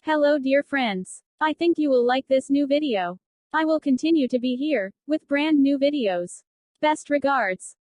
Hello dear friends. I think you will like this new video. I will continue to be here, with brand new videos. Best regards.